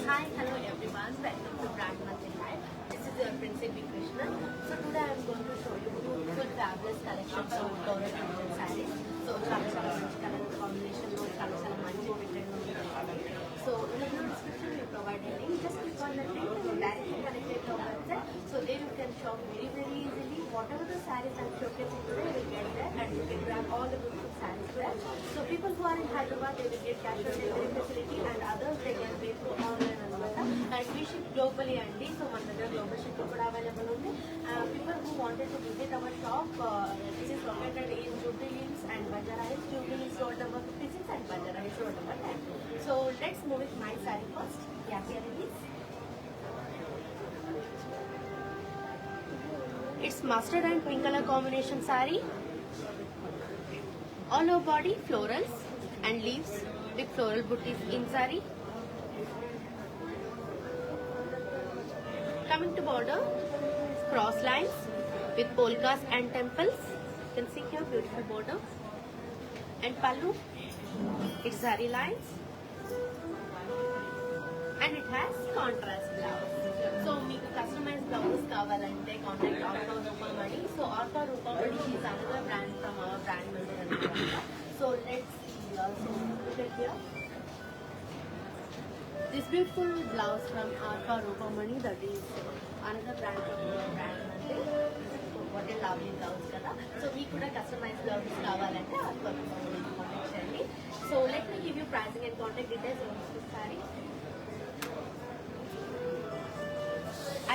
Hi, hello everyone. Welcome to Brand Monthly Live. This is your Princess Krishna. So today I am going to show you beautiful fabulous collections of floral printed sarees. So చాలా మంచి colour combination లో చాలా మంచి printed లో ఉంటాయి. So in the description we provide a link. Just click on the link and directly connected to our website. So there you can shop very easily. Whatever the sarees I'm showcasing today, you will get there and you can grab all the beautiful sarees there. So people who are in Hyderabad, they will get cash on delivery facility, and others they can pay through online and we ship globally అండి. So మన దగ్గర global shipping కూడా available ఉంది. People who wanted to visit our shop, this is located in Jubilee Hills and Banjara Hills, Jubilee Hills Road number 56 and Banjara Hills Road number 10. So let's move with my saree first. Yeah, here it is. It's mustard and pink color combination saree. All over body florals and leaves with floral booties in saree. Coming to border, cross lines with polkas and temples. You can see here beautiful border. And pallu, it's zari lines. And it has contrast blouse. So మీకు customized blouse కావాలంటే contact Orfa Rupamani. So Orfa Rupamani is another brand from our brand Monday. So let's see. So look at here. This beautiful blouse from Orfa Rupamani, that is another brand from our brand Monday. So what a lovely blouse kada. So we could customize blouse kavalante Orfa Rupamani contact cheyandi. So let me give you pricing and contact details of this saree.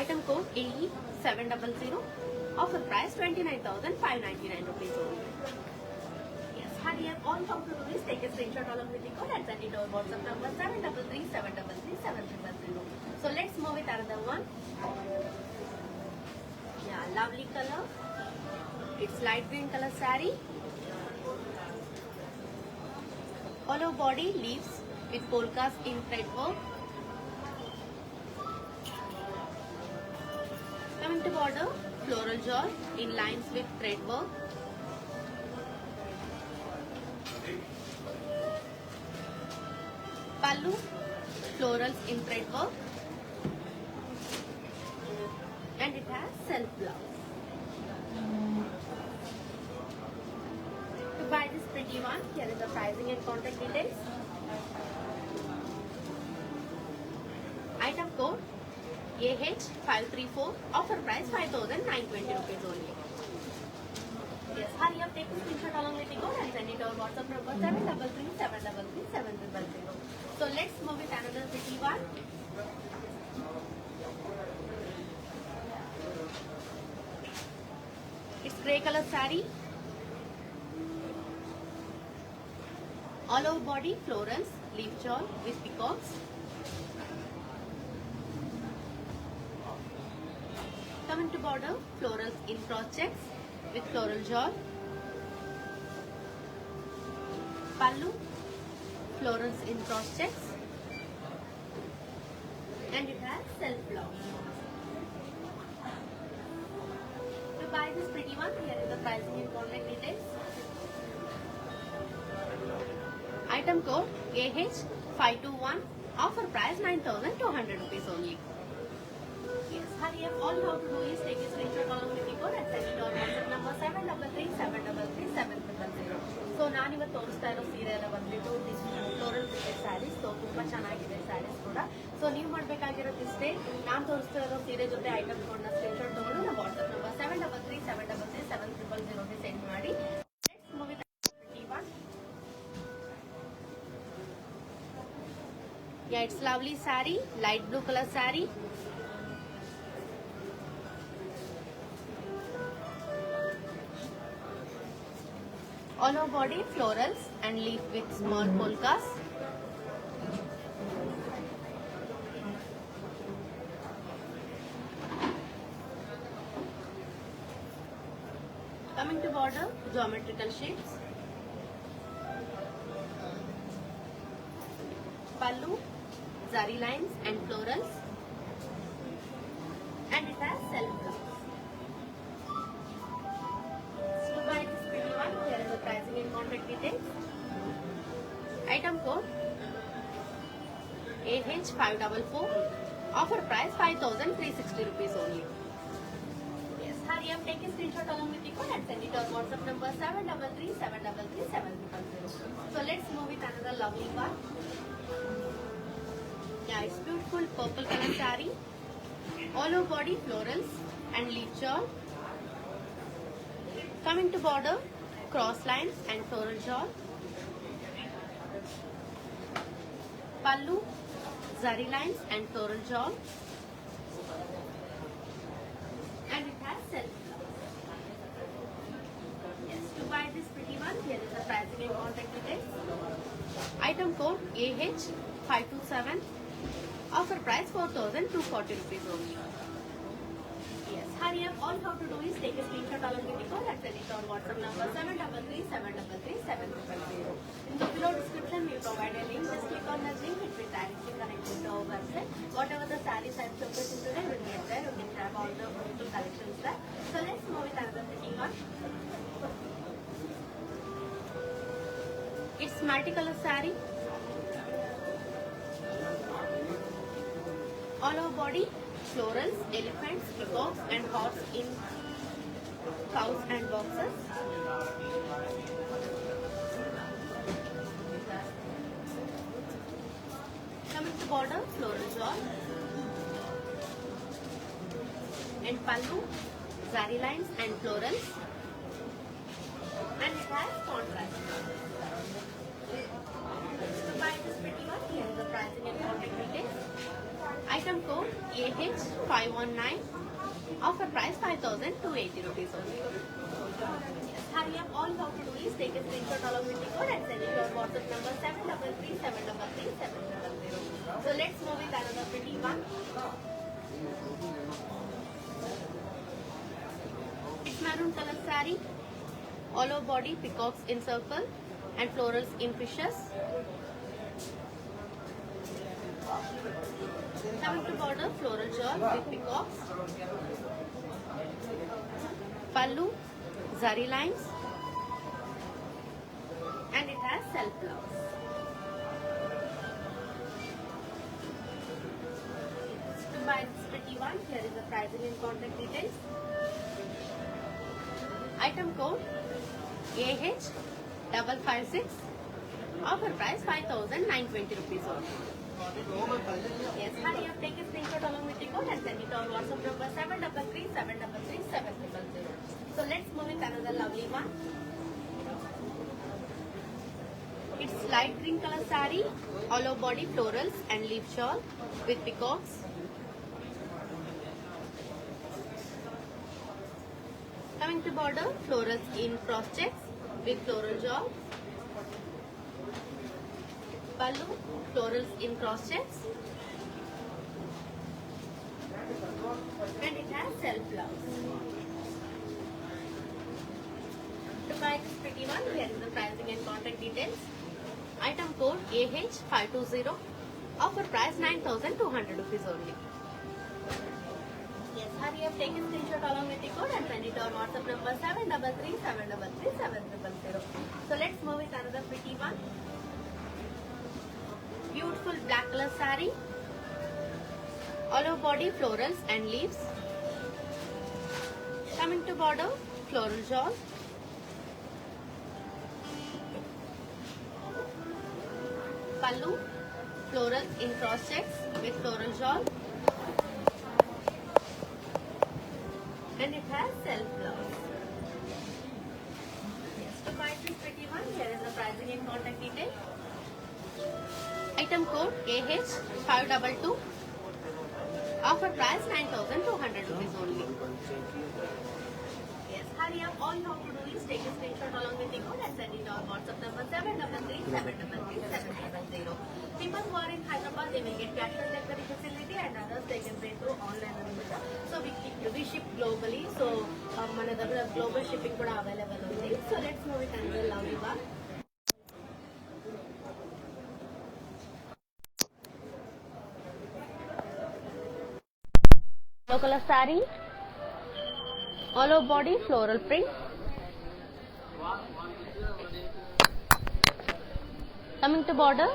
Item code AE700. Offer price 29,599 rupees only. Yes, hurry up. All you have to do is take a screenshot along with the code and send it to our WhatsApp number 733-733-700. So let's move with another one. Yeah, lovely color. It's light green color saree. All over body leaves with polkas in thread work. Coming to border, floral jaw in lines with thread work. Pallu, florals in thread work. And it has self blouse. To buy this pretty one, here is the pricing and contact details. Item code AH534. Offer price 5,920 rupees only. Yes, hurry up, take a screenshot along with the code and send it to our WhatsApp number 733-733-700. So let's move with another pretty one. It's grey color saree. All over body florals, leaf shawl with peacocks. Coming to border, florals in cross checks with floral jaw. Pallu, florals in cross checks, and it has self blouse. To buy this pretty one, here is the pricing and contact details. Item code AH521. Offer price 9,200 rupees only. Yes, hurry up. All you have to do is take a screenshot along with the code and send it to our WhatsApp number 733-733-700. So ನಾನು ಇವತ್ತು ತೋರಿಸ್ತಾ ಇರೋ ಸೀರೆ ಎಲ್ಲ ಬಂದ್ಬಿಟ್ಟು floral saris. So ತುಂಬಾ ಚೆನ್ನಾಗಿದೆ ಸ್ಯಾರೀಸ್ ಕೂಡ. ಸೊ ನೀವು ಮಾಡಬೇಕಾಗಿರೋದು ಇಷ್ಟೇ, ನಾನು ತೋರಿಸ್ತಾ ಇರೋ ಸೀರೆ ಜೊತೆ ಐಟಮ್ ಕೋಡ್ನ ಸ್ಕ್ರೀನ್ಶಾಟ್ ತಗೊಂಡು ನಮ್ಮ ವಾಟ್ಸ್ಆಪ್ ನಂಬರ್ 733-733-700 ಸೆಂಡ್ ಮಾಡಿ. Yeah, it's lovely saree, light blue color saree. All over body florals and leaf with small polkas. Coming to border, geometrical shapes. Pallu, zari lines and florals, and it has self blouse. So buy this pretty one. Here is the pricing and contact details. Item code AH544. Offer price 5,360 rupees only. Yes, hurry up. Take a screenshot along with the code and send it to our WhatsApp number 733-733-700. So let's move with another lovely one. Yeah, it's beautiful purple color saree. All over body florals and leaf shawl. Coming to border, cross lines and floral shawl. Pallu, zari lines and floral shawl. And it has self blouse. Yes, to buy this pretty one, here is the pricing and contact details. Item code AH527. Offer price 4,240 rupees only. Yes, hurry up. All you have to do is take a screenshot along with the code and send it to our WhatsApp number 733-733-700. In the below description, we provide a link. Just click on that link. It will directly connect you to our website. Whatever the sarees I'm showcasing today will get there. You can grab all the beautiful collections there. So let's move with another pretty one. It's multicolor saree. All over body, florals, elephants, peacocks and horse in cows and boxes. Coming to border, floral shawl and pallu, zari lines and florals, and it has contrast. To buy this pretty one, here is the pricing and contact details. Item code AH519. Offer price 5,280 rupees only. Yes, hurry up. All you have to do is take a screenshot along with the code and send it to our WhatsApp number 733-733-700. So let's move with another pretty one. It's maroon color saree. All over body peacocks in circle and florals in fishes. Coming to border, floral shawl with peacocks. Pallu, zari lines, and it has self blouse. To buy this pretty one, here is the pricing and contact details. Item code AH556. Offer price 5,920 rupees only. Yes, hurry up, take a screenshot along with the code and send it to our WhatsApp number 733-733-700. So let's move with another lovely one. It's light green color saree, all over body florals and leaf shawl with peacocks. Coming to border, florals in cross checks with floral shawl. Pallu, florals in cross checks, and it has self blouse. To buy this pretty one, here is the pricing and contact details. Item code AH520. Offer price 9,200 rupees only. Yes, hurry up, take a screenshot along with the code and send it to our WhatsApp number 733-733-700. So let's move with another pretty one. Beautiful black color saree. All over body florals and leaves. Coming to border, floral shawl. Pallu, floral in cross checks with floral shawl. And it has self blouse. Yes, to buy this pretty one, here is the pricing and contact detail. Item code AH522. Offer price 9,200 rupees only. Yes, hurry up. All you have to do is take a screenshot along with the code and send it to our WhatsApp number 733-733-700. People who are in Hyderabad, they may get cash on delivery facility, and others they can pay through online order. So we ship globally. So మన దగ్గర global shipping కూడా available ఉంది. So let's move it another lovely one. Yellow color saree, all over body floral print. Coming to border,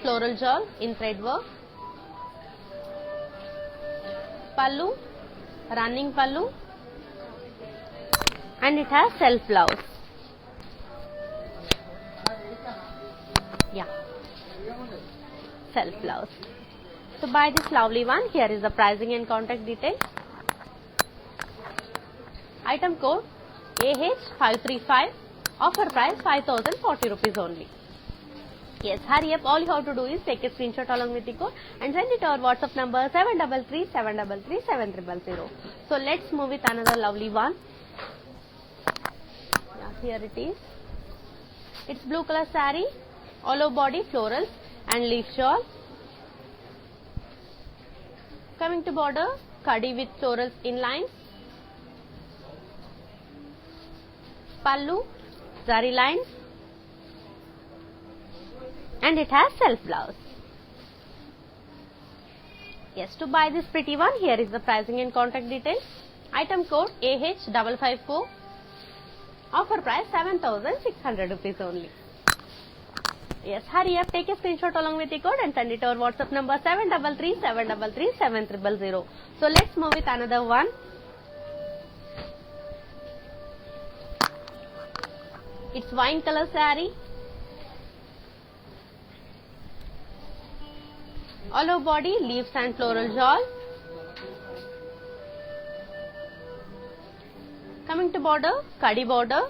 floral shawl in thread work. Pallu, running pallu, and it has self blouse. Yeah, self blouse. To buy this lovely one, here is the pricing and contact detail. Item code AH535. Offer price 5,040 rupees only. Yes, hurry up. All you have to do is take a screenshot along with the code and send it to our WhatsApp number 733-733-700. So let's move with another lovely one. Yeah, here it is. It's blue color saree, all over body florals and leaf shawl. Coming to border, khadi with florals in lines. Pallu, zari lines, and it has self blouse. Yes, to buy this pretty one, here is the pricing and contact details. Item code AH554. Offer price 7,600 rupees only. Yes, hurry up, take a screenshot along with the code and send it to our WhatsApp number 733-733-700. So let's move with another one. It's wine color saree. All over body leaves and floral shawl. Coming to border, khadi border.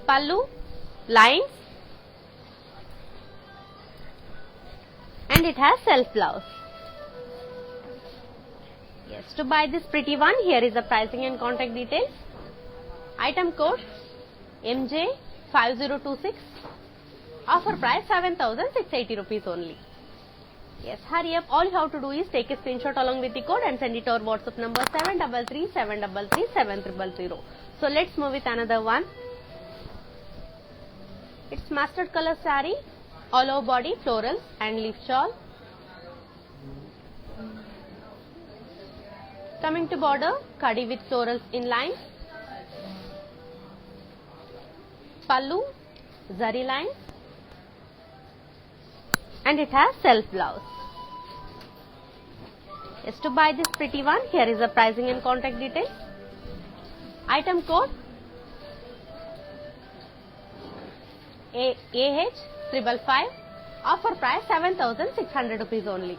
Pallu, lines, and it has self blouse. Yes, to buy this pretty one, here is the pricing and contact details. Item code MJ5026. Offer price 7,680 rupees only. Yes, hurry up. All you have to do is take a screenshot along with the code and send it to our WhatsApp number 733-733-700. So let's move with another one. It's mustard color saree, all over body florals and leaf shawl. Coming to border, khadi with florals in lines. Pallu, zari lines, and it has self blouse. Yes, to buy this pretty one, here is the pricing and contact details. Item code AH555. Offer price 7,600 rupees only.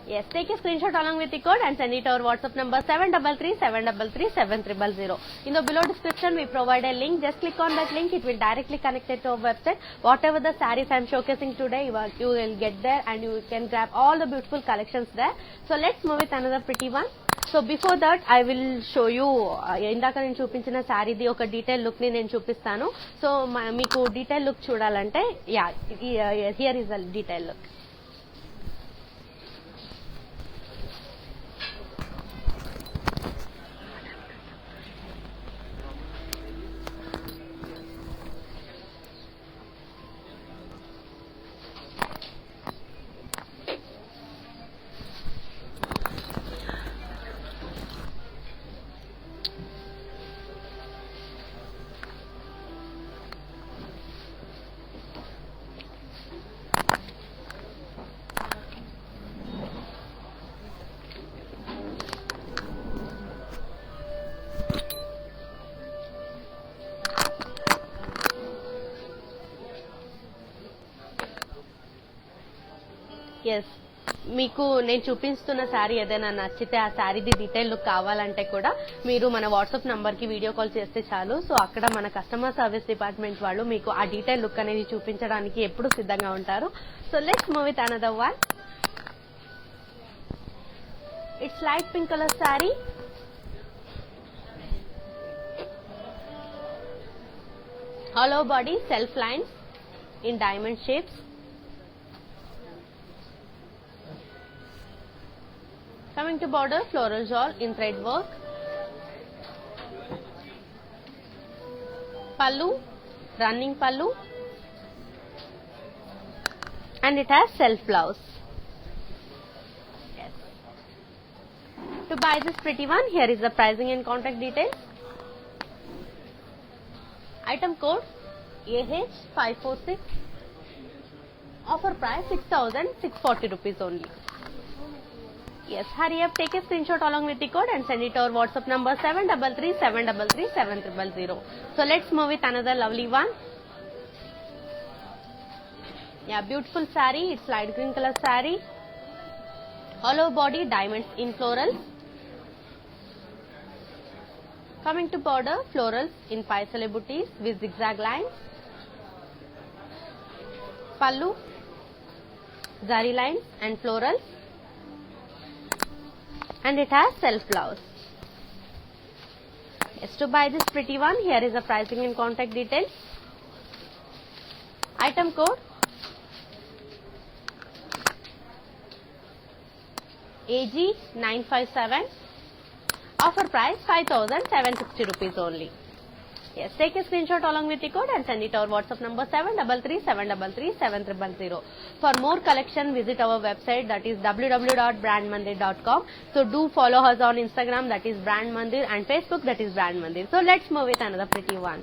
Yes, take a screenshot along with the code and send it to our WhatsApp number 733-733-700. In the below description, we provide a link. Just click on that link. It will directly connect it to our website. Whatever the sarees I am showcasing today, you will get there and you can grab all the beautiful collections there. So let's move with another pretty one. So before that, I will show you ఇందాక నేను చూపించిన సారీది ఒక detail look ని నేను చూపిస్తాను. So మీకు detail look చూడాలంటే here is the detail look. Yes, మీకు నేను చూపిస్తున్న శారీ ఏదైనా నచ్చితే ఆ శారీది డీటెయిల్ లుక్ కావాలంటే కూడా మీరు మన వాట్సాప్ నంబర్ కి వీడియో కాల్ చేస్తే చాలు. సో అక్కడ మన కస్టమర్ సర్వీస్ డిపార్ట్మెంట్ వాళ్ళు మీకు ఆ డీటెయిల్ లుక్ అనేది చూపించడానికి ఎప్పుడు సిద్ధంగా ఉంటారు. So let's move with another one. It's light pink colour sari. All over body self lines in diamond shapes. Coming to border, floral shawl in thread work. Pallu, running pallu, and it has self blouse. Yes. To buy this pretty one, here is the pricing and contact details. Item code AH546. Offer price 6,640 rupees only. Yes, hurry up, take a screenshot along with the code and send it to our WhatsApp number 733-733-7000. So let's move with another lovely one. Yeah, beautiful saree. It's light green color saree. All over body diamonds in florals. Coming to border, florals in paisale booties with zigzag lines. Pallu, zari lines and florals, and it has self blouse. Yes, to buy this pretty one, here is the pricing and contact details. Item code AG957. Offer price 5,760 rupees only. Yes, take a screenshot along with the code and send it to our WhatsApp number 733-733-7000. For more collection, visit our website, that is www.brandmandir.com. So do follow us on Instagram, that is Brand Mandir, and Facebook, that is Brand Mandir. So let's move with another pretty one.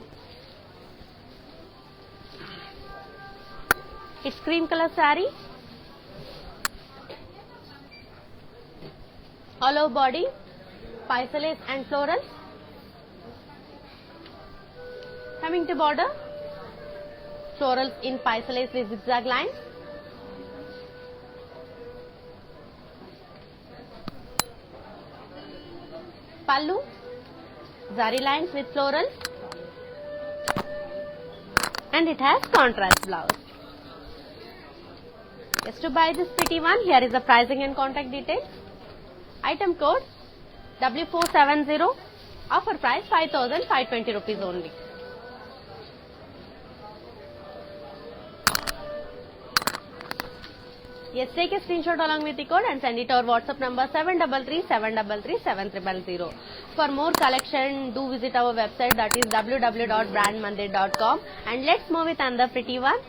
It's cream color saree. All over body paisales and florals. Coming to border, florals in paisales with zigzag lines. Pallu, zari lines with florals, and it has contrast blouse. Just to buy this pretty one, here is the pricing and contact details. Item code W470. Offer price 5,520 rupees only. Yes, take a screenshot along with the code and send it to our WhatsApp number 733-733-7000. For more collection, do visit our website, that is www.brandmandir.com. And let's move with another pretty one.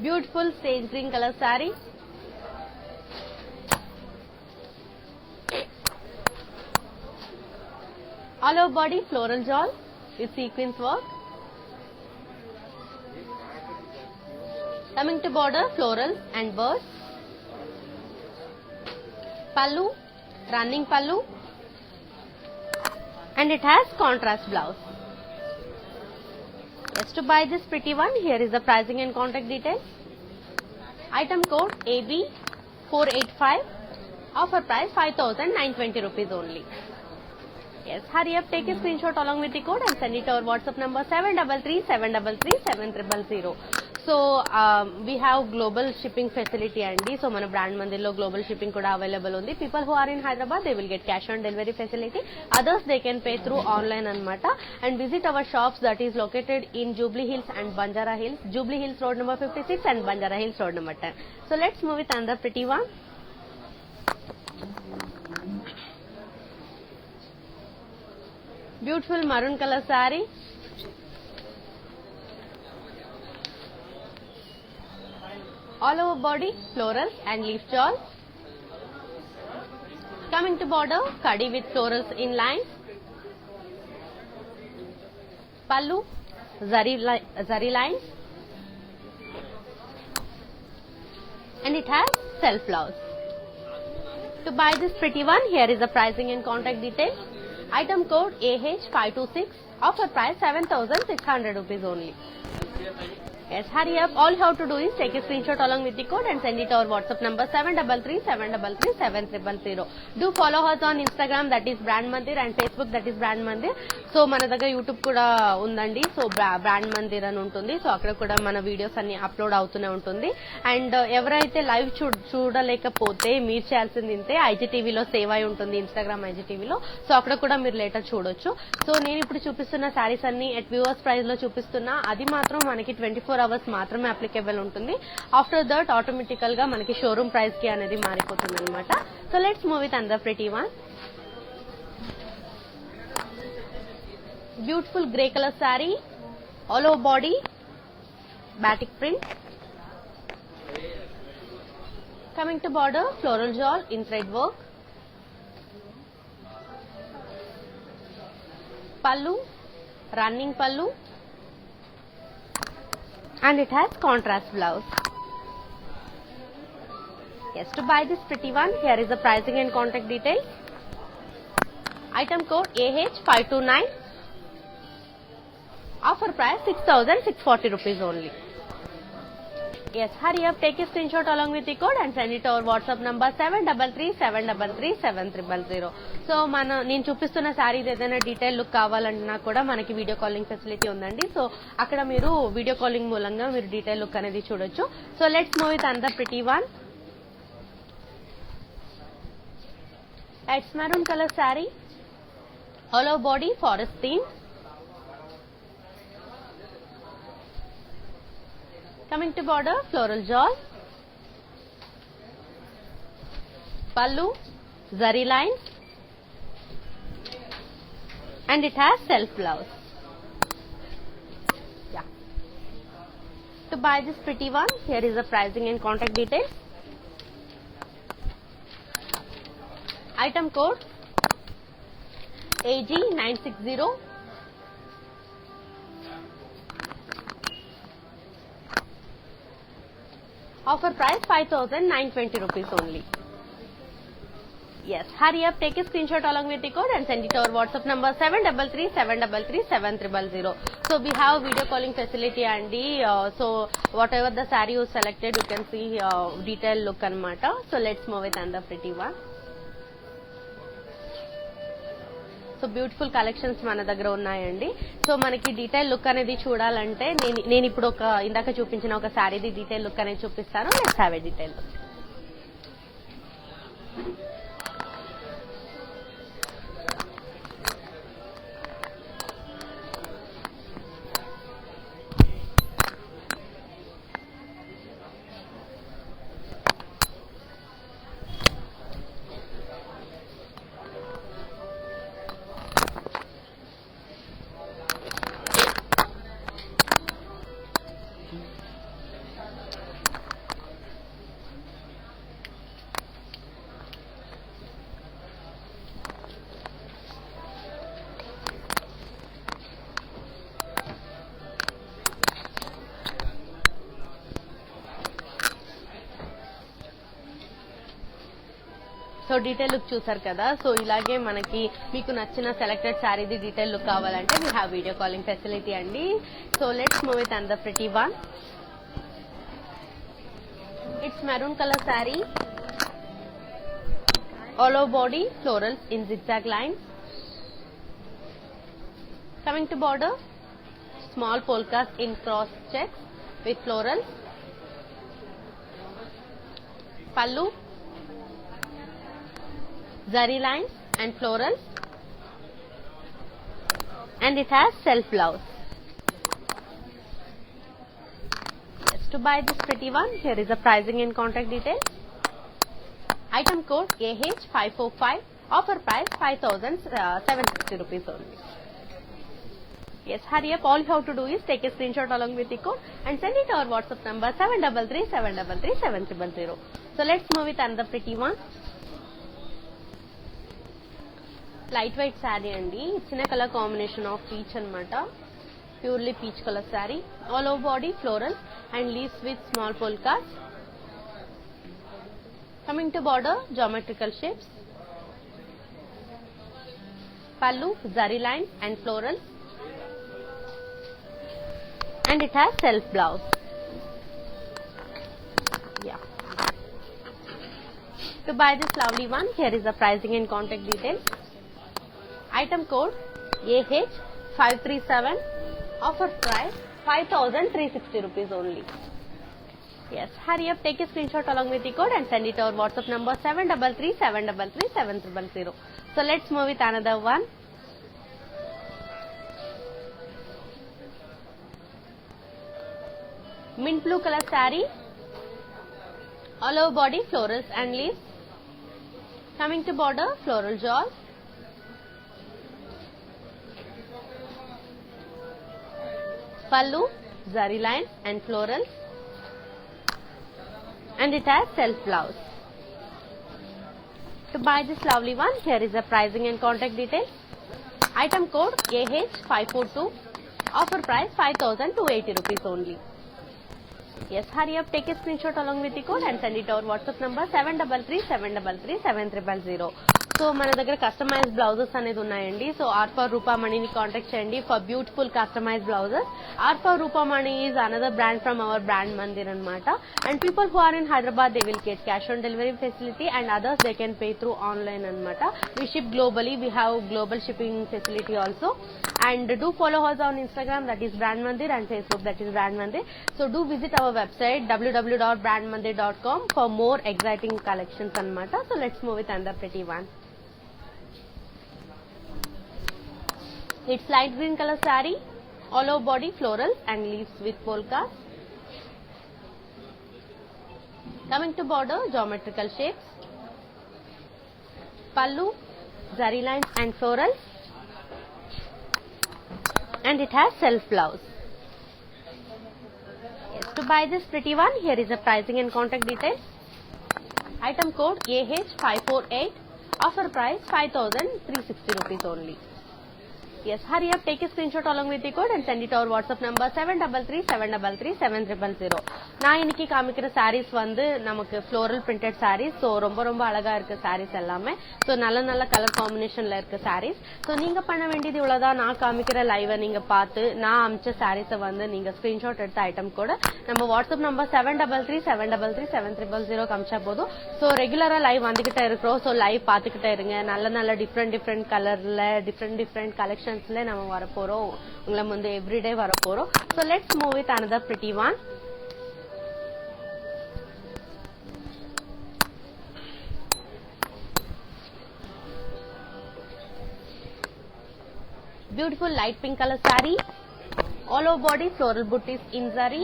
Beautiful sage green color saree. All over body floral shawl with sequins work. Coming to border, florals and birds. Pallu, running pallu, and it has contrast blouse. Yes, to buy this pretty one, here is the pricing and contact details. Item code AB485. Offer price 5,920 rupees only. Yes, hurry up, take a screenshot along with the code and send it to our WhatsApp number 733-733-7000. So we have global shipping facility andi. So mana Brand Mandir lo global shipping kuda available undi. People who are in Hyderabad, they will get cash on delivery facility. Others, they can pay through online anamata. And visit our shops, that is located in Jubilee Hills and Banjara Hills. Jubilee Hills road number 56 and Banjara Hills road number 10. So let's move with another pretty one. Beautiful maroon color saree. All over body florals and leaf shawl. Coming to border, kadi with florals in lines. Pallu, zari lines, and it has self blouse. To buy this pretty one, here is the pricing and contact details. Item code AH526. Offer price 7,600 rupees only. Yes, hurry up. All you have to do is take a screenshot along with the code and send it to our WhatsApp number 733-733-7300. Do follow us on Instagram, that is Brand Mandir, and Facebook, that is Brand Mandir. So మన దగ్గర YouTube కూడా ఉందండి. So brand Mandir అని ఉంటుంది. So అక్కడ కూడా మన videos అన్ని అప్లోడ్ అవుతూనే ఉంటుంది. అండ్ ఎవరైతే లైవ్ చూడలేకపోతే మీరు చేయాల్సింది ఇంతే, ఐజీటీవీలో సేవ్ అయి ఉంటుంది, ఇన్స్టాగ్రామ్ ఐజీటీవీలో. సో అక్కడ కూడా మీరు లేటర్ చూడొచ్చు. సో నేను ఇప్పుడు చూపిస్తున్న శారీస్ అన్ని ఎట్ వ్యూవర్స్ ప్రైస్ లో చూపిస్తున్నా. అది మాత్రం మనకి 24 hours మాత్రమే అప్లికేబుల్ ఉంటుంది. ఆఫ్టర్ దట్ ఆటోమేటికల్ గా మనకి షోరూమ్ ప్రైస్ కి అనేది మారిపోతుంది అనమాట. So let's move with another pretty one. Beautiful grey color saree, all over body, batik print. Coming to border, floral jewel in thread work. Pallu, running pallu, and it has contrast blouse. Yes, to buy this pretty one, here is the pricing and contact details. Item code AH529. Offer price 6,640 rupees only. Yes, hurry up, take a screenshot along with the code and send it to our WhatsApp number 733-733-7300. So నేను చూపిస్తున్న శారీ ఏదైనా detail look కావాలన్నా కూడా మనకి video calling facility ఉందండి. So అక్కడ మీరు video calling మూలంగా మీరు డీటెయిల్ లుక్ అనేది చూడొచ్చు. So let's move with another pretty one. It's maroon colour sari, all over body forest theme. Coming to border, floral jewel, pallu, zari lines, and it has self blouse. Yeah. To buy this pretty one, here is the pricing and contact details. Item code AG960. Offer price 5,920 rupees only. Yes, hurry up, take a screenshot along with the code and send it to our WhatsApp number 733-733-7300. So we have video calling facility and so whatever the saree you selected, you can see detail look anamata. So let's move with another pretty one. So beautiful collections మన దగ్గర ఉన్నాయండి. So మనకి detail look అనేది చూడాలంటే నేను ఇప్పుడు ఇందాక చూపించిన ఒక శారీది డీటెయిల్ లుక్ అనేది చూపిస్తాను. Let's have a detail look. So detail look చూసారు కదా. సో ఇలాగే మనకి మీకు నచ్చిన సెలెక్టెడ్ శారీది డీటెయిల్ లుక్ కావాలంటే we have video calling facility అండి. So let's move with another pretty one. It's maroon colour sari, all over body florals in zigzag lines. Coming to border, small polkas in cross checks with florals. Pallu, zari lines and florals, and it has self blouse. Yes, to buy this pretty one, here is the pricing and contact details. Item code AH545. Offer price 5,760 rupees only. Yes, hurry up. All you have to do is take a screenshot along with the code and send it to our WhatsApp number 733-733-7300. So let's move with another pretty one. Light weight saree andi. It's in a color combination of peach anamata. Purely peach color saree. All over body floral and leaves with small polkas. Coming to border, geometrical shapes. Pallu, zari lines and florals. And it has self blouse. Yeah. To buy this lovely one, here is the pricing and contact details. Item code AH537. Offer price 5,360 rupees only. Yes, hurry up, take a screenshot along with the code and send it to our WhatsApp number 733-733-7000. So let's move with another one. Mint blue color saree, all over body florals and leaves. Coming to border, floral jawl. Pallu, zari lines and florals. And it has self blouse. To buy this lovely one, here is the pricing and contact details. Item code AH542. Offer price 5,280 rupees only. Yes, hurry up, take a screenshot along with the code and send it to our WhatsApp number 733-733-7000. So మన దగ్గర customized blouses అనేది ఉన్నాయండి. So R for రూపామణిని కాంటాక్ట్ చేయండి for beautiful customised blouses. R for Rupamani is another brand from our brand Mandir అనమాట. And people who are in Hyderabad they will get cash on delivery facility and others they can pay through online అనమాట. We ship globally, we have global shipping facility also. And do follow us on Instagram, that is Brand Mandir, and Facebook, that is Brand Mandir. So do visit our website www.brandmandir.com for more exciting collections anamata. So let's move with another pretty one. It's light green color saree, all over body florals and leaves with polkas. Coming to border, geometrical shapes. Pallu, zari lines and florals. And it has self blouse. Yes, to buy this pretty one, here is the pricing and contact details. Item code AH548. Offer price 5,360 rupees only. Yes, hurry up, take a screenshot along with the code and send it to our WhatsApp number 733-733-7000. நான் இன்னைக்கு காமிக்கிற சாரீஸ் வந்து நமக்கு floral printed saris. So ரொம்ப ரொம்ப அழகா இருக்கு சாரீஸ் எல்லாமே. ஸோ நல்ல நல்ல கலர் காம்பினேஷன்ல இருக்க சாரீஸ். ஸோ நீங்க பண்ண வேண்டியது இவ்வளவுதான். நான் காமிக்கிற லைவை நீங்க பார்த்து நான் அமிச்ச சாரீஸை வந்து நீங்க ஸ்கிரீன்ஷாட் எடுத்த ஐட்டம் கூட நம்ம வாட்ஸ்அப் நம்பர் 733-733-7000 காமிச்சா போதும். ஸோ ரெகுலரா லைவ் வந்துகிட்டே இருக்கிறோம். ஸோ லைவ் பார்த்துக்கிட்டே இருங்க. நல்ல நல்ல டிஃப்ரெண்ட் கலர்ல டிஃப்ரெண்ட் கலெக்ஷன்ஸ்ல நம்ம வரப்போறோம். உங்களை வந்து எவ்ரிடே வரப்போறோம். So let's move with another pretty one. Beautiful light pink color saree, all over body floral booties in zari.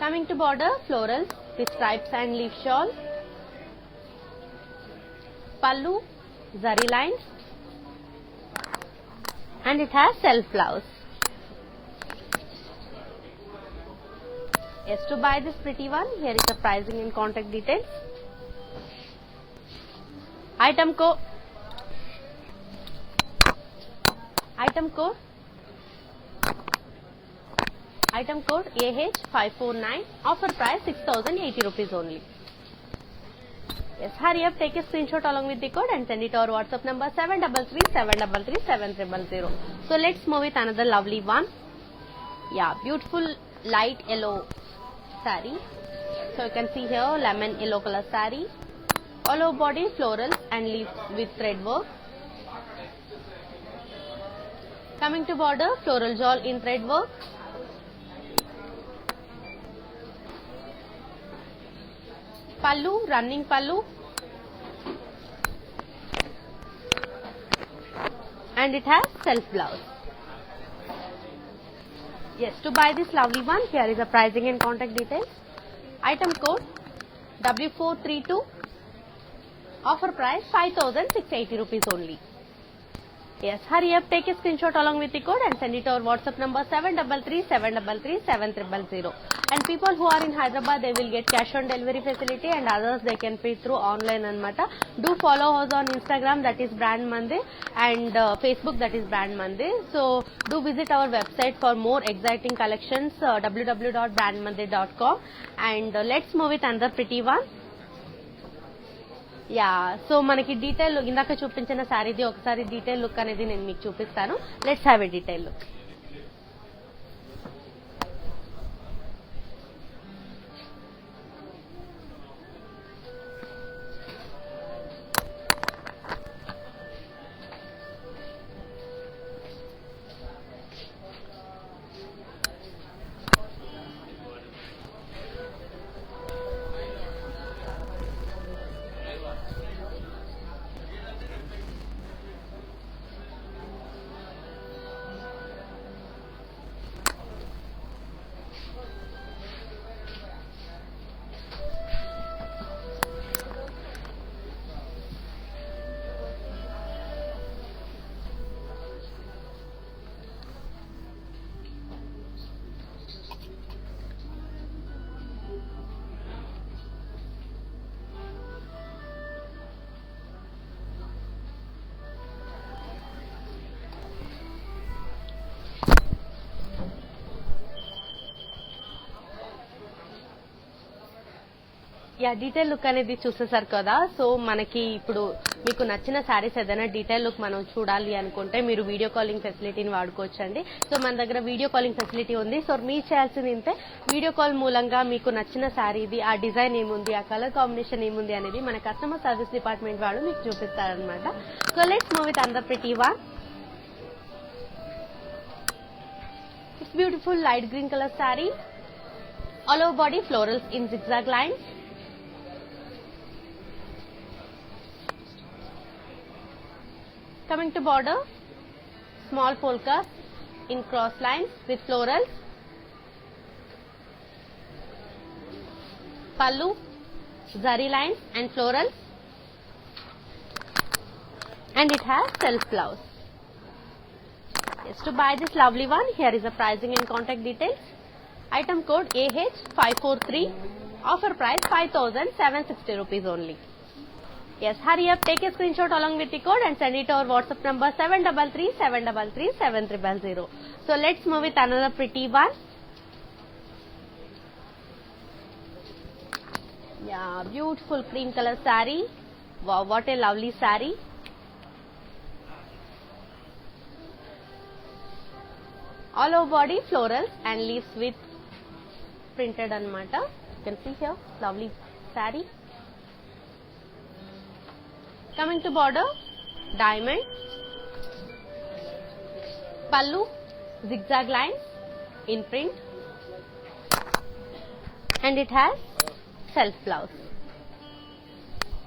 Coming to border, florals with stripes and leaf shawl. Pallu, zari lines, and it has self blouse. Yes, to buy this pretty one, here is the pricing and contact details. Item code AH549. Offer price 6,080 rupees only. Yes, hurry up, take a screenshot along with the code and send it to our WhatsApp number 733-733-7000. So let's move with another lovely one. Yeah, beautiful light yellow saree. So you can see here lemon yellow color saree, all over body florals and leaves with thread work. Coming to border, floral jawl in thread work. Pallu, running pallu. And it has self blouse. Yes, to buy this lovely one, here is the pricing and contact details. Item code W432. Offer price 5,680 rupees only. Yes, hurry up, take a screenshot along with the code and send it to our WhatsApp number 733-733-7000. And people who are in Hyderabad, they will get cash on delivery facility, and others they can pay through online anamata. Do follow us on Instagram, that is Brand Mandir, and Facebook, that is Brand Mandir. So do visit our website for more exciting collections, www.brandmandir.com. And let's move with another pretty one. Yeah so మనకి detail ఇందాక చూపించిన శారీది ఒకసారి detail look అనేది నేను మీకు చూపిస్తాను. Let's have a detail look. Yeah detail look అనేది చూసేసారు కదా. సో మనకి ఇప్పుడు మీకు నచ్చిన శారీస్ ఏదైనా డీటెయిల్ లుక్ మనం చూడాలి అనుకుంటే మీరు వీడియో కాలింగ్ ఫెసిలిటీని వాడుకోవచ్చండి. సో మన దగ్గర వీడియో కాలింగ్ ఫెసిలిటీ ఉంది. సో మీరు చేయాల్సింది ఇంతే, వీడియో కాల్ మూలంగా మీకు నచ్చిన శారీది ఆ డిజైన్ ఏముంది, ఆ కలర్ కాంబినేషన్ ఏముంది అనేది మన కస్టమర్ సర్వీస్ డిపార్ట్మెంట్ వాళ్ళు మీకు చూపిస్తారనమాట. So let's move with another pretty one. It's beautiful light green colour sari, all over body florals in zigzag lines. Coming to border, small polkas in cross lines with florals. Pallu, zari lines and florals. And it has self blouse. Yes, to buy this lovely one, here is the pricing and contact details. Item code AH543. Offer price 5,760 rupees only. Yes, hurry up, take a screenshot along with the code and send it to our WhatsApp number 733-733-7000. So let's move with another pretty one. Yeah, beautiful cream color saree. Wow, what a lovely saree. All over body florals and leaves with printed anamata. You can see here, lovely saree. Coming to border, diamond, pallu, zigzag lines in print, and it has self blouse.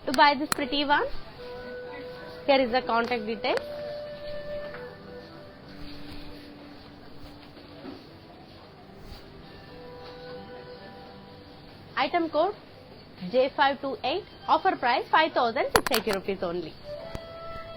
To buy this pretty one, here is the contact details. Item code J528. Offer price 5,680 rupees only.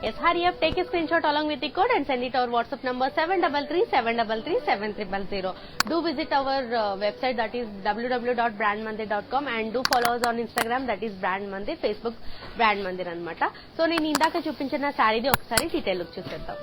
Yes, hurry up, take a screenshot along with the code and send it to our WhatsApp number 733-733-7000. Do visit our website, that is www.brandmandir.com, and do follow us on Instagram, that is Brand Mandir, Facebook Brand Mandir anamata. So నేను ఇందాక చూపించిన శారీది ఒకసారి detail look చూసేద్దాం.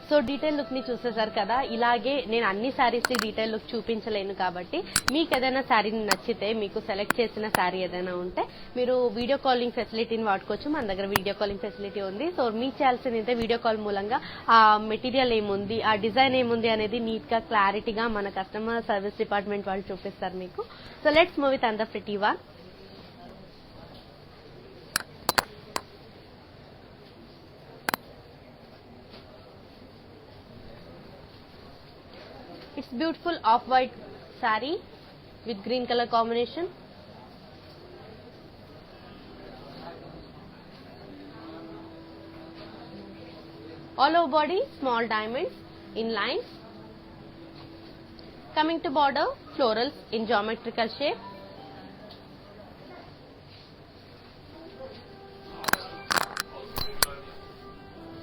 So detail look ని చూసేసారు కదా. ఇలాగే నేను అన్ని శారీస్ ని డీటెయిల్ లుక్ చూపించలేను కాబట్టి మీకు ఏదైనా శారీ నచ్చితే, మీకు సెలెక్ట్ చేసిన శారీ ఏదైనా ఉంటే మీరు వీడియో కాలింగ్ ఫెసిలిటీని వాడుకోవచ్చు. మన దగ్గర వీడియో కాలింగ్ ఫెసిలిటీ ఉంది. సో మీకు చేయాల్సింది వీడియో కాల్ మూలంగా ఆ మెటీరియల్ ఏముంది, ఆ డిజైన్ ఏముంది అనేది నీట్ గా క్లారిటీగా మన కస్టమర్ సర్వీస్ డిపార్ట్మెంట్ వాళ్ళు చూపిస్తారు మీకు. సో లెట్స్ మూవ్ విత్ అంద pretty one. It's beautiful off-white saree with green color combination. All over body small diamonds in lines. Coming to border, florals in geometrical shape.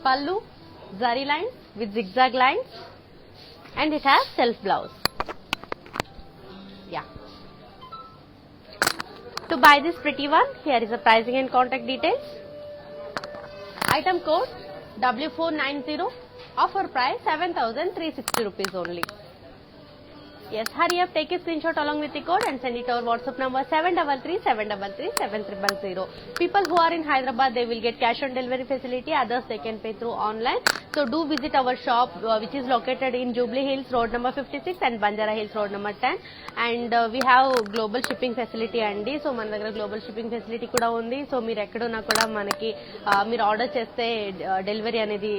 Pallu, zari lines with zigzag lines. And it has self blouse. Yeah. To buy this pretty one, here is the pricing and contact details. Item code W490. Offer price 7,360 rupees only. Yes, hurry up, take a screenshot along with the code and send it to our WhatsApp number 733-733-7300. People who are in Hyderabad, they will get cash on delivery facility. Others, they can pay through online. So do visit our shop, which is located in Jubilee Hills Road number 56 and Banjara Hills Road number 10. And we have global shipping facility andi. So మన దగ్గర global shipping facility కూడా ఉంది. So మీరు ఎక్కడున్నా కూడా మనకి మీరు order చేస్తే డెలివరీ అనేది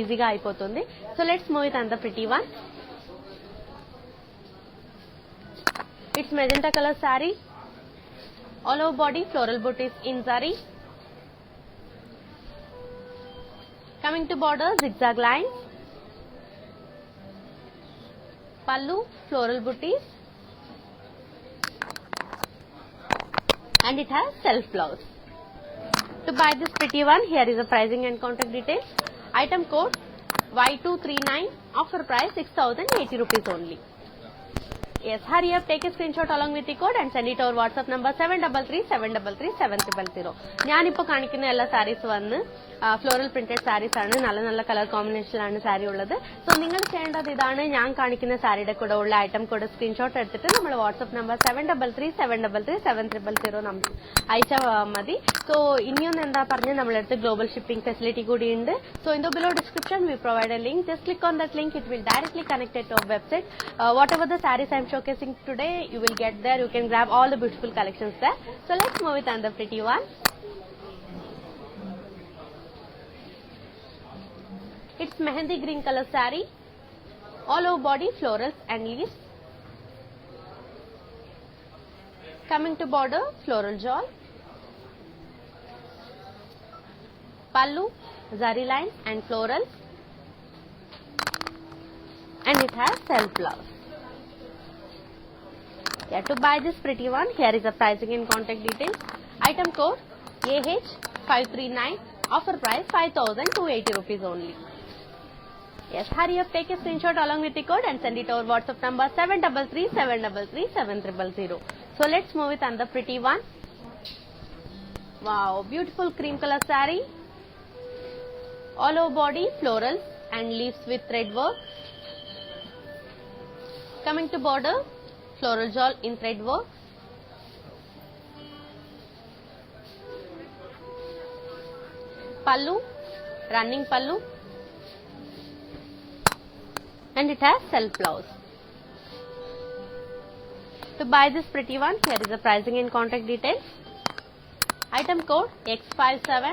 ఈజీగా అయిపోతుంది. సో లెట్స్ మూవ్ విత్ అంద pretty one. It's magenta color saree. All over body floral booties in zari. Coming to border, zigzag lines. Pallu, floral booties. And it has self blouse. To buy this pretty one, here is the pricing and contact details. Item code Y239. Offer price 6,080 rupees only. Yes, hurry up, take a screenshot along with the code and send it to our WhatsApp number 733-733-7300. ഞാനിപ്പോൾ കാണിക്കുന്ന എല്ലാ സാരീസ് വന്ന് floral printed saris ആണ്. നല്ല നല്ല colour കോമ്പിനേഷനിലാണ് sari ഉള്ളത്. So നിങ്ങൾ ചെയ്യേണ്ടത് ഇതാണ്, ഞാൻ കാണിക്കുന്ന സാരിയുടെ കൂടെ ഉള്ള ഐറ്റം കോഡ് സ്ക്രീൻഷോട്ട് എടുത്തിട്ട് നമ്മൾ വാട്സ്ആപ്പ് നമ്പർ 733-733-7300 അയച്ചാൽ മതി. സോ ഇനിയൊന്നും എന്താ പറഞ്ഞ് നമ്മളടുത്ത് ഗ്ലോബൽ ഷിപ്പിംഗ് ഫെസിലിറ്റി കൂടി ഉണ്ട്. So in the below description we provide a link. Just click on that link, it will directly connect it to our website. Whatever the sarees I am showcasing today, you will get there. You can grab all the beautiful collections there. So let's move with another pretty one. It's mehendi green color saree. All over body florals and leaves. Coming to border, floral jewel. Pallu, zari lines and florals. And it has self blouse. Yeah, to buy this pretty one, here is the pricing and contact details. Item code AH539. Offer price 5,280 rupees only. Yes, hurry up, take a screenshot along with the code and send it to our WhatsApp number 733-733-7300. So let's move with another pretty one. Wow, beautiful cream color saree. All over body florals and leaves with thread work. Coming to border, floral jewel in thread work. Pallu, running pallu. And it has self blouse. To buy this pretty one, here is the pricing and contact details. Item code X57.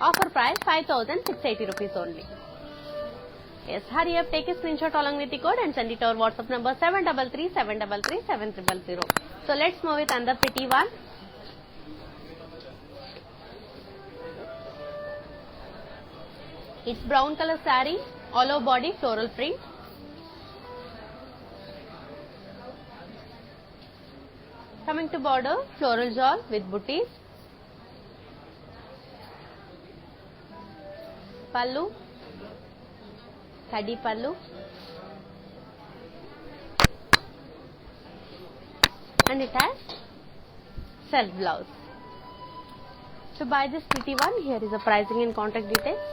Offer price 5,680 rupees only. Yes, hurry up, take a screenshot along with the code and send it to our WhatsApp number 733-733-7300. So let's move with another pretty one. It's brown color saree, all over body floral print. Coming to border, floral jewel with booties. Pallu, Kadi pallu. And it has self blouse. To buy this pretty one, here is the pricing and contact details.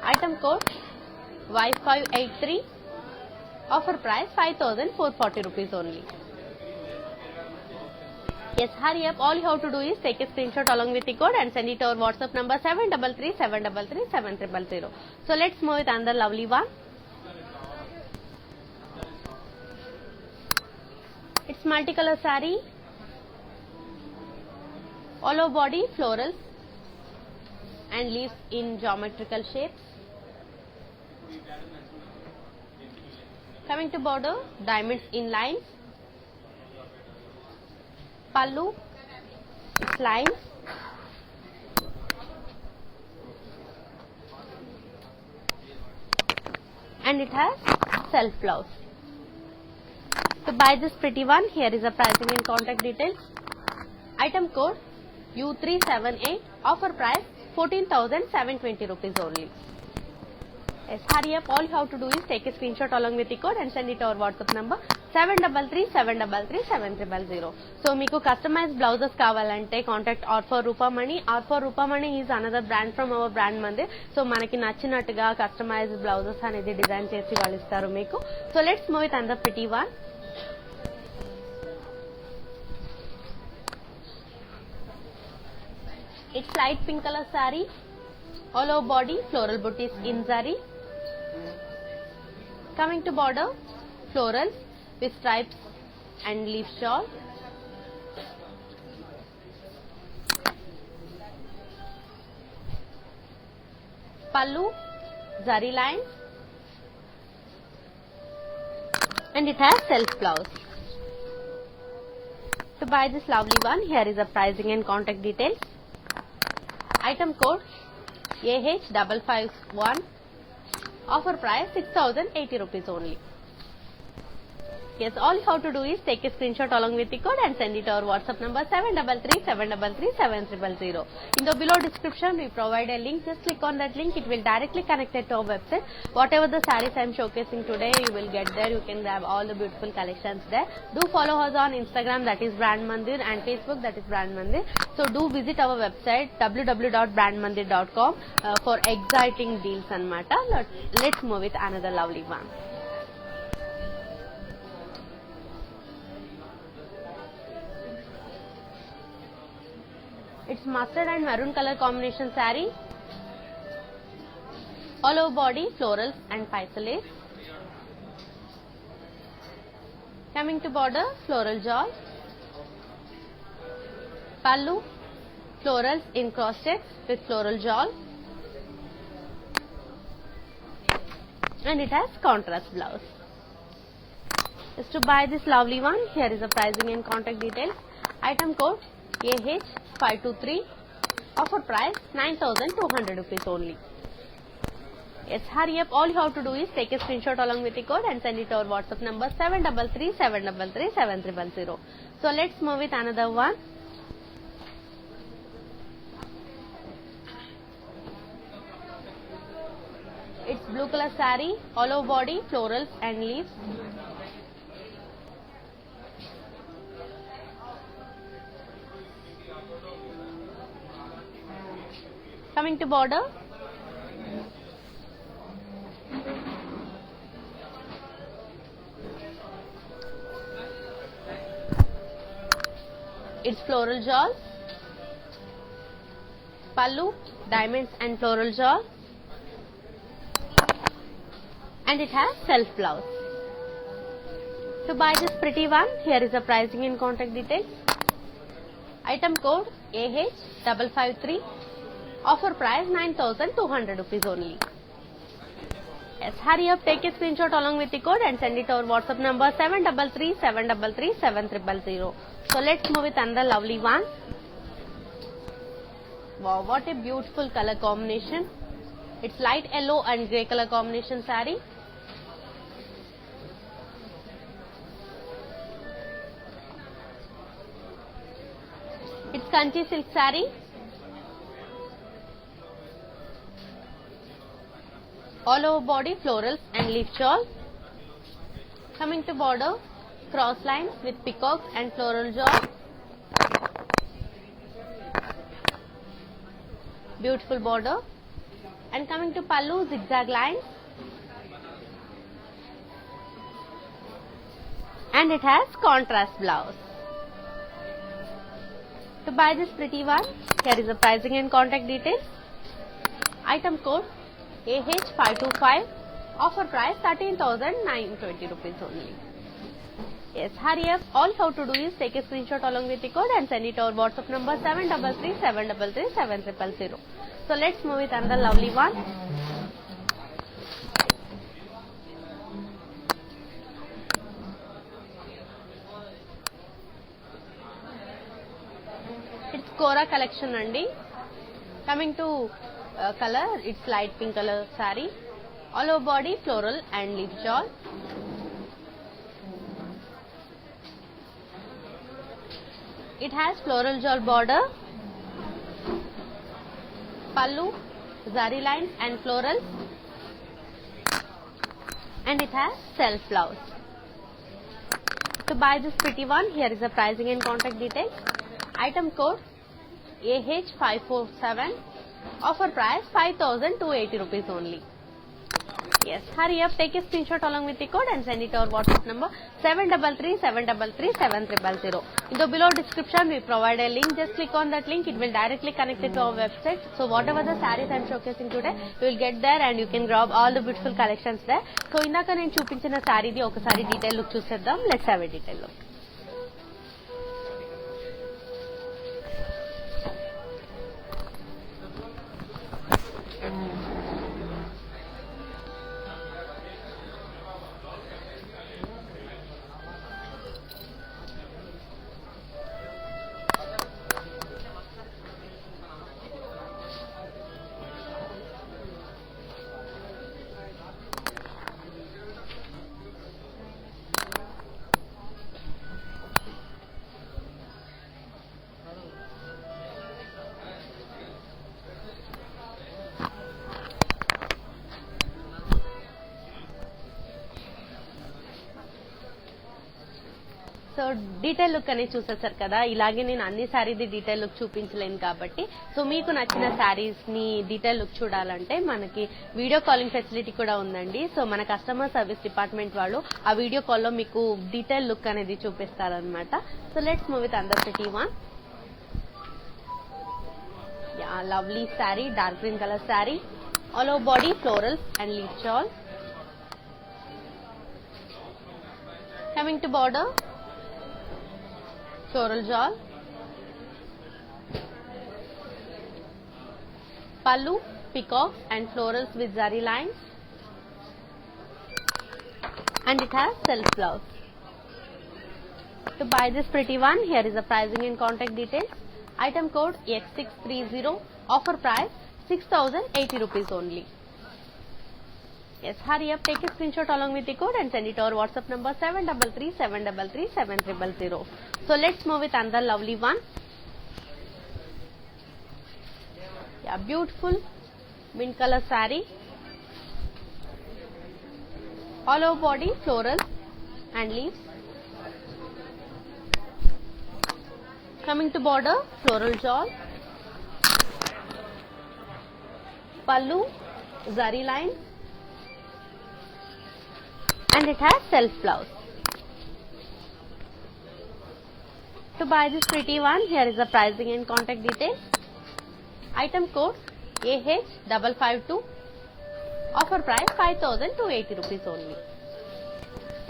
Item code Y583. Offer price 5,440 rupees only. Yes, hurry up. All you have to do is take a screenshot along with the code and send it to our WhatsApp number 733-733-7000. So let's move with another lovely one. It's multicolor saree. All over body florals and leaves in geometrical shapes. Coming to border, diamonds in lines. Pallu, it's lines. And it has self blouse. To buy this pretty one, here is the pricing and contact details. Item code U378, offer price 14,720 rupees only. Yes, hurry up. All you have to do is take a screenshot along with the code and send it to our WhatsApp number 733-733-7000. So, meeku customized blouses kavalante contact R4 Rupamani. R4 Rupamani is another brand from our brand Mandir. So, manaki nachinatuga customized blouses anedi design chesi vallu istaru meeku. So, let's move with another pretty one. It's light pink color saree. All over body floral booties in zari. Coming to border, florals with stripes and leaf shawl. Pallu, zari lines, and it has self blouse. To buy this lovely one, here is the pricing and contact details. Item code AH551. Offer price 6,080 rupees only. Yes, all you have to do is take a screenshot along with the code and send it to our WhatsApp number 733-733-7000. In the below description, we provide a link. Just click on that link. It will directly connect it to our website. Whatever the sarees I am showcasing today, you will get there. You can grab all the beautiful collections there. Do follow us on Instagram, that is Brand Mandir, and Facebook, that is Brand Mandir. So do visit our website www.brandmandir.com for exciting deals and matter. Let's move with another lovely one. It's mustard and maroon color combination saree. All over body florals and paisa lace. Coming to border, floral jawl. Pallu, florals in cross checks with floral jawl. And it has contrast blouse. Just to buy this lovely one, here is the pricing and contact details. Item code AH523. Offer price 9,200 rupees only. Yes, hurry up. All you have to do is take a screenshot along with the code and send it to our WhatsApp number 733-733-7000. So let's move with another one. It's blue color saree, all over body, florals and leaves. Coming to border, it's floral jawl. Pallu, diamonds and floral jawl. And it has self blouse. To buy this pretty one, here is the pricing and contact details. Item code AH553. Offer price 9,200 rupees only. Yes, hurry up, take a screenshot along with the code and send it to our WhatsApp number 733-733-7000. So let's move with another lovely one. Wow, what a beautiful color combination. It's light yellow and grey color combination saree. It's Kanchi silk saree. All over body florals and leaf shawl. Coming to border, cross lines with peacocks and floral jaw. Beautiful border. And coming to pallu, zigzag lines. And it has contrast blouse. To buy this pretty one, here is the pricing and contact details. Item code AH525. Offer price 13,920 rupees only. Yes, hurry up. All you have to do is take a screenshot along with the code and send it to our WhatsApp number 733-733-7000. So let's move with another lovely one. It's Kora collection andi. Coming to color, it's light pink color saree. All over body floral and leaf shawl. It has floral shawl border, pallu, zari lines and florals, and it has self blouse. To buy this pretty one, here is the pricing and contact details. Item code AH547. Offer price 5,280 rupees only. Yes, hurry up, take a screenshot along with the code and send it to our WhatsApp number 733-733-7000. In the below description, we provide a link. Just click on that link. It will directly connect it to our website. So whatever the sarees I am showcasing today, you will get there and you can grab all the beautiful collections there. So indaka nenu chupinchina saree di okasari detail look chuseddam. Let's have a detail look. So detail look అనేది చూసేసారు కదా. ఇలాగే నేను అన్ని శారీది detail look చూపించలేను కాబట్టి, so మీకు నచ్చిన శారీస్ ని detail look చూడాలంటే మనకి వీడియో కాలింగ్ ఫెసిలిటీ కూడా ఉందండి. సో మన కస్టమర్ సర్వీస్ డిపార్ట్మెంట్ వాళ్ళు ఆ వీడియో కాల్లో మీకు డీటెయిల్ లుక్ అనేది చూపిస్తారనమాట. So let's move with another city one. Yeah, lovely sari, dark green colour sari. All over body florals and leaf shawl. Coming to border, floral shawl, pallu, peacock and florals with zari lines, and it has self blouse. To buy this pretty one, here is the pricing and contact details. Item code X630. Offer price 6,080 rupees only. Yes, hurry up, take a screenshot along with the code and send it to our WhatsApp number 733-733-7000. So let's move with another lovely one. Yeah, beautiful mint color saree. All over body floral and leaves. Coming to border, floral shawl, pallu, zari line, and it has self blouse. To buy this pretty one, here is the pricing and contact details. Item code AH552. Offer price 5,280 rupees only.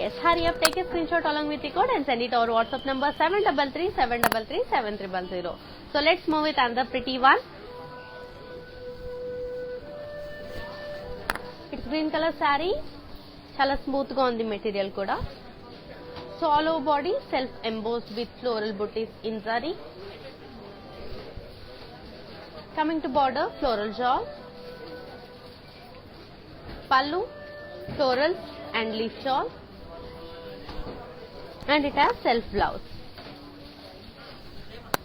Yes, hurry up, take a screenshot along with the code and send it to our WhatsApp number 733-733-7000. So let's move with another pretty one. It's green color saree. Chala smooth ga undi material kuda. So all over body self embossed with floral booties in zari. Coming to border, floral shawl, pallu, florals and leaf shawl, and it has self blouse.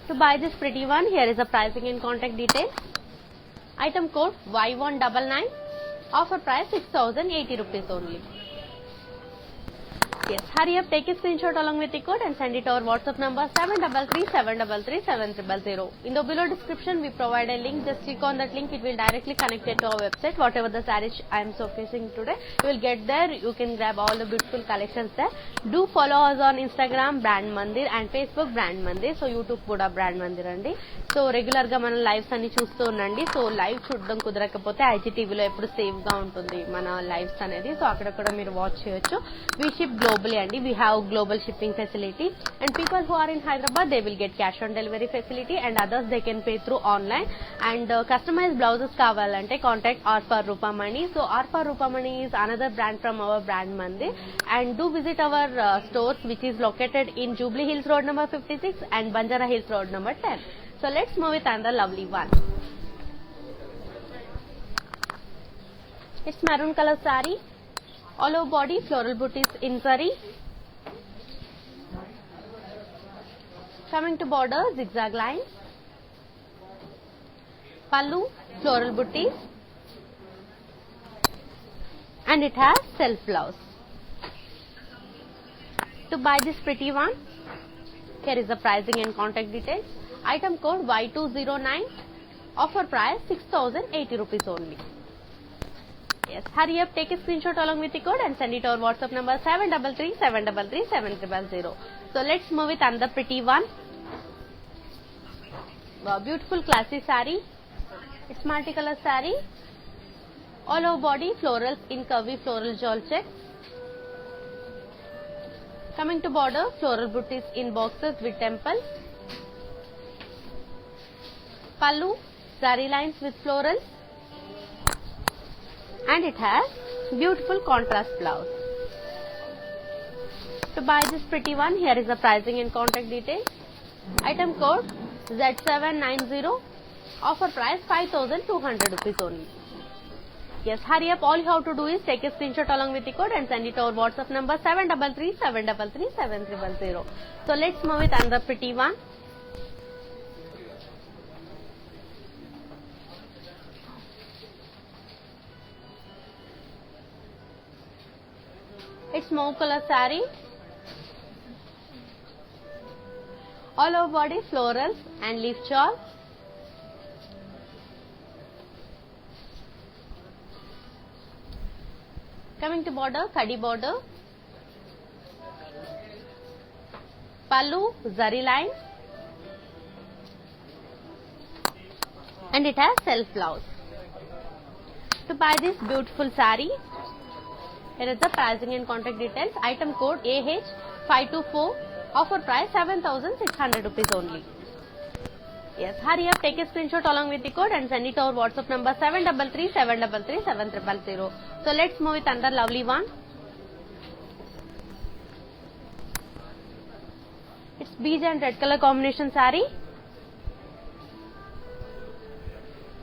To buy this pretty one, here is the pricing and contact details. Item code Y199. Offer price 6,080 rupees only. Yes, hurry up, take a screenshot along with the code and send it to our WhatsApp number 733-733-7000. In the below description, we provide a link. Just click on that link. It will directly connect it to our website. Whatever the sarees I am showcasing today, you will get there. You can grab all the beautiful collections there. Do follow us on Instagram, Brand Mandir, and Facebook, Brand Mandir. So YouTube kuda Brand Mandir andi. So regular గా మనం lives అన్ని చూస్తూ ఉండండి. So live చూడడం కుదరకపోతే ఐజీటీవీలో ఎప్పుడు save గా ఉంటుంది మన లైవ్స్ అనేది. సో అక్కడ కూడా మీరు వాచ్ చేయొచ్చు. We ship globally and we have global shipping facility, and people who are in Hyderabad, they will get cash on delivery facility, and others they can pay through online. And customized blouses kavalante contact Arfa Rupamani. So Arfa Rupamani is another brand from our Brand Mandir, and do visit our stores which is located in Jubilee Hills Road number 56 and Banjara Hills Road number 10. So let's move with another lovely one. It's maroon color saree. All over body floral booties in zari. Coming to border, zigzag lines. Pallu, floral booties. And it has self blouse. To buy this pretty one, here is the pricing and contact details. Item code Y209. Offer price 6,080 rupees only. Yes, hurry up, take a screenshot along with the code and send it to our WhatsApp number 733-733-7000. So let's move with another pretty one. Wow, beautiful classy saree. It's multicolor saree. All over body florals in curvy floral jewel checks. Coming to border, floral booties in boxes with temples. Pallu, saree lines with florals. And it has beautiful contrast blouse. To buy this pretty one, here is the pricing and contact details. Item code Z790. Offer price 5,200 rupees only. Yes, hurry up. All you have to do is take a screenshot along with the code and send it to our WhatsApp number 733-733-7000. So let's move with another pretty one. It's mauve color saree. All over body florals and leaf shawl. Coming to border, khadi border. Pallu, zari line. And it has self blouse. To buy this beautiful saree, here is the pricing and contact details. Item code AH524. Offer price 7,600 rupees only. Yes, hurry up, take a screenshot along with the code and send it to our WhatsApp number 733-733-7000. So let's move with another lovely one. It's beige and red color combination saree.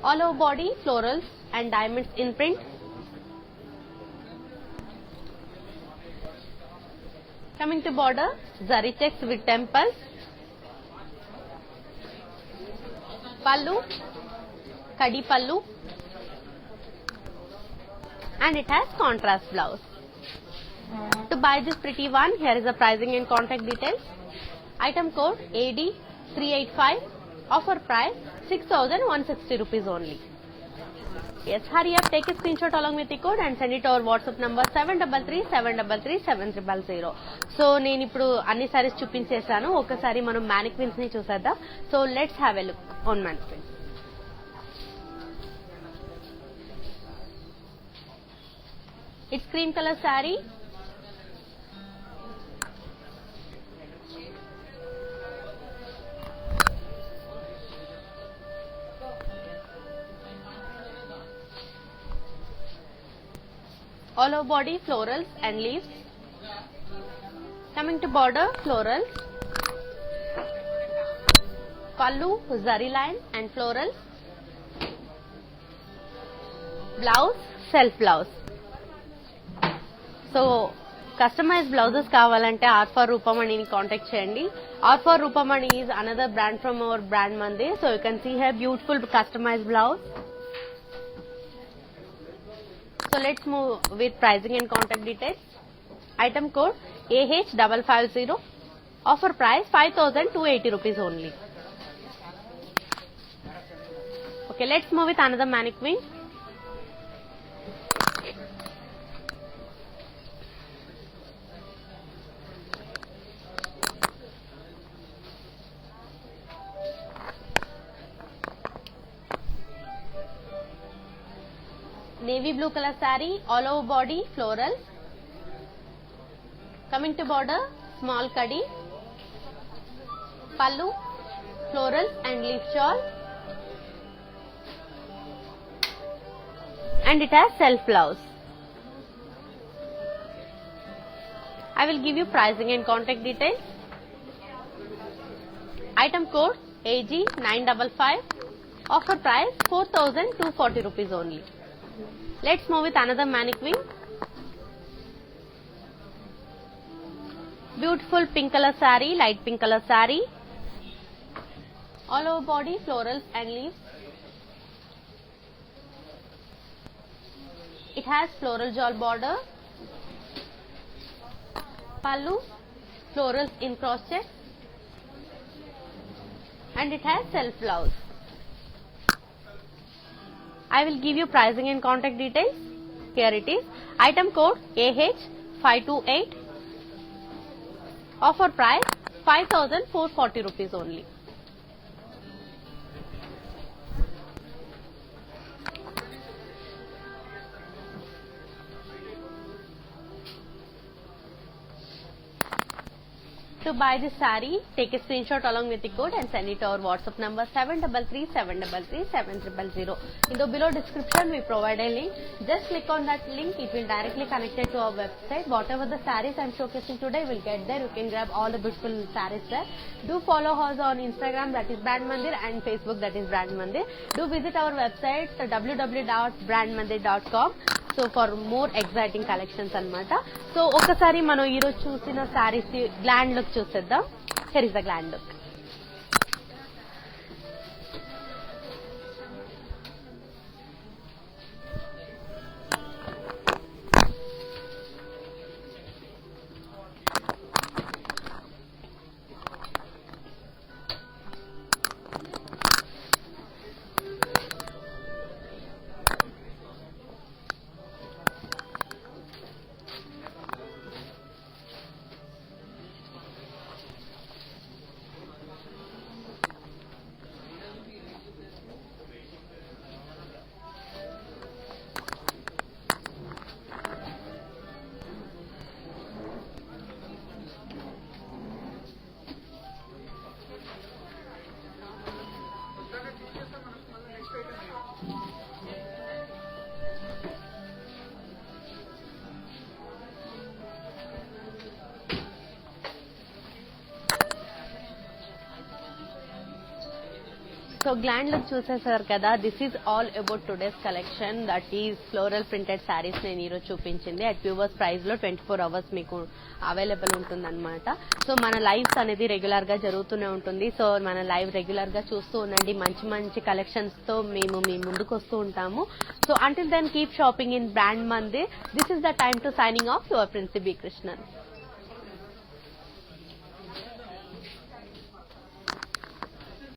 All over body florals and diamonds in print. Coming to border, zari checks with temples. Pallu, kadi pallu, and it has contrast blouse. To buy this pretty one, here is the pricing and contact details. Item code AD385. Offer price 6,160 rupees only. Yes, hurry up, take a screenshot along with the code and send it to our WhatsApp number 733-733-7000. So నేను ఇప్పుడు అన్ని సారీస్ చూపించేసాను. ఒకసారి మనం mannequins ని చూసేద్దాం. So let's have a look on mannequins. It's cream colour sorry. All over body florals and leaves. Coming to border, florals. Pallu, zari line and florals. Blouse, self blouse. So customized blouses కావాలంటే Arfa Rupamani contact చేయండి. Arfa Rupamani is another brand from our Brand Mandir. So you can see here beautiful customized blouse. So let's move with pricing and contact details. Item code AH550. Offer price 5,280 rupees only. Okay, let's move with another mannequin. Navy blue color saree, all over body, floral. Coming to border, small kadi. Pallu, floral and leaf shawl. And it has self blouse. I will give you pricing and contact details. Item code AG955. Offer price 4,240 rupees only. Let's move with another mannequin. Beautiful pink color saree, light pink color saree. All over body, florals and leaves. It has floral jewel border. Pallu, florals in cross check. And it has self blouse. I will give you pricing and contact details. Here it is. Item code AH528. Offer price 5,440 rupees only. To buy this saree, take a screenshot along with the code and send it to our WhatsApp number 733-733-7000. In the below description, we provide a link. Just click on that link. It will directly connect it to our website. Whatever the sarees I am showcasing today will get there. You can grab all the beautiful sarees there. Do follow us on Instagram, that is Brand Mandir, and Facebook, that is Brand Mandir. Do visit our website www.brandmandir.com. So for more exciting collections అన్నమాట. So ఒకసారి మనం ఈరోజు చూసిన saris grand look చూసేద్దాం. Here is the grand look. So grand look చూసేసారు కదా. This is all about today's collection, that is floral printed saris నేను ఈరోజు చూపించింది. అట్ ప్యూవర్స్ ప్రైస్ లో 24 hours మీకు అవైలబుల్ ఉంటుందన్నమాట. సో మన లైవ్స్ అనేది రెగ్యులర్ గా జరుగుతూనే ఉంటుంది. సో మన లైవ్ రెగ్యులర్ గా చూస్తూ ఉండండి. మంచి మంచి కలెక్షన్స్ తో మేము మీ ముందుకు వస్తూ ఉంటాము. So until then keep shopping in brand Mandir. This is the time to signing off your Princy B Krishnan.